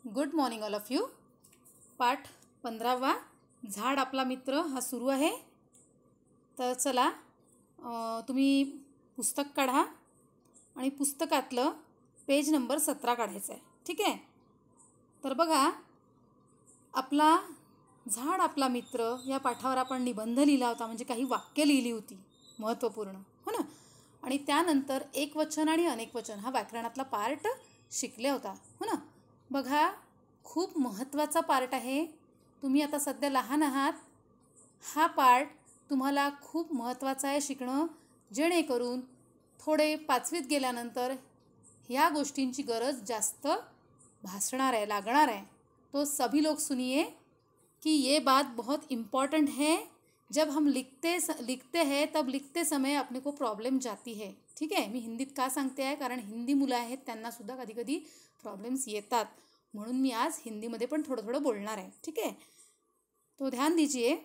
Good morning all of you. पाठ 15वा झाड आपला मित्र हा सुरू आहे. तर चला तुम्ही पुस्तक काढा आणि पुस्तकातलं पेज नंबर 17 काढायचं आहे. ठीक आहे. तर बघा, आपला झाड आपला मित्र या पाठावर आपण निबंध लिहिला होता, म्हणजे काही वाक्य लिहिली होती महत्त्वपूर्ण, हो ना. आणि त्यानंतर एकवचन आणि अनेकवचन हा व्याकरणातला पार्ट शिकले होता, हो ना. बघा, खूप महत्त्वाचा पार्ट आहे. तुम्ही आता सध्या लहान आहात. हा पार्ट तुम्हाला खूप महत्त्वाचा आहे शिकणं, जेणेकरून थोडे 5वीत गेल्यानंतर ह्या गोष्टींची गरज जास्त भासणार आहे, लागणार आहे. तो सभी लोग सुनिए कि ये बात बहुत इम्पॉर्टेंट है. जब हम लिखते हैं तब लिखते समय अपने को प्रॉब्लेम जाती है. ठीक आहे. मी हिंदीत का सांगते आहे, कारण हिंदी मुलं आहेत, त्यांनासुद्धा कधी कधी प्रॉब्लेम्स येतात, म्हणून मी आज हिंदीमध्ये पण थोडं थोडं बोलणार आहे. ठीक आहे. तो ध्यान दीजिए.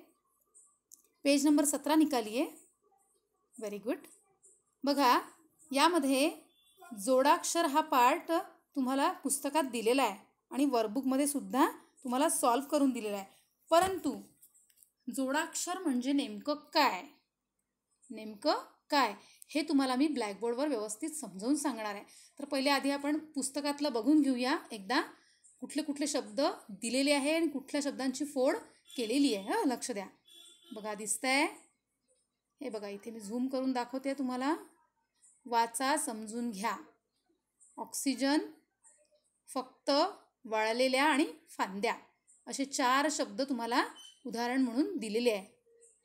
पेज नंबर 17 निकालिए. Very good. बघा, यामध्ये जोडाक्षर हा पार्ट तुम्हाला पुस्तकात दिलेला आहे आणि वर्कबुकमध्ये सुद्धा तुम्हाला सॉल्व करून दिलेला आहे. परंतु जोडाक्षर म्हणजे नेमकं काय हे तुम्हाला मी ब्लॅकबोर्डवर व्यवस्थित समजावून सांगणार आहे. तर पहिले आधी आपण पुस्तकातलं बघून घेऊया एकदा, कुठले कुठले शब्द दिलेले आहे आणि कुठल्या शब्दांची फोड केलेली आहे. हां, लक्ष द्या. बघा, दिसतंय हे बघा, इथे मी झूम करून दाखवते तुम्हाला. वाचा, समजून घ्या. ऑक्सिजन, फक्त, वाळलेल्या आणि फांद्या असे 4 शब्द तुम्हाला उदाहरण म्हणून दिलेले आहे.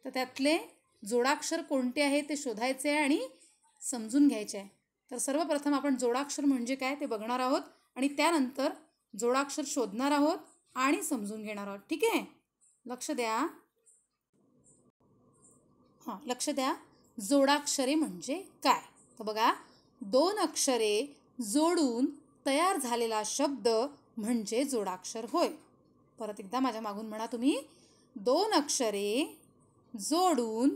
तर त्यातले जोडाक्षर कोणते आहे ते शोधायचे आहे आणि समजून घ्यायचे आहे. तर सर्वप्रथम आपण जोडाक्षर म्हणजे काय ते बघणार आहोत आणि त्यानंतर जोडाक्षर शोधणार आहोत आणि समजून घेणार आहोत. ठीक आहे. लक्ष द्या. हां, लक्ष द्या. जोडाक्षरे म्हणजे काय? तर बघा, 2 अक्षरे जोडून तयार झालेला शब्द म्हणजे जोडाक्षर होय. परत एकदा माझ्या मागून म्हणा तुम्ही. 2 अक्षरे जोडून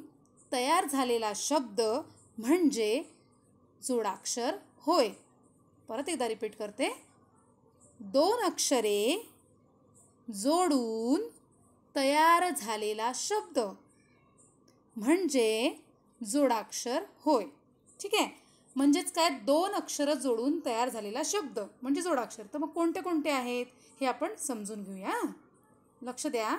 तयार झालेला शब्द म्हणजे जोडाक्षर होय. परत एकदा रिपीट करते. 2 अक्षरे जोडून तयार झालेला शब्द म्हणजे जोडाक्षर होय. ठीक आहे. म्हणजेच काय, 2 अक्षरं जोडून तयार झालेला शब्द म्हणजे जोडाक्षर. तर मग कोणते कोणते आहेत हे आपण समजून घेऊया. लक्ष द्या.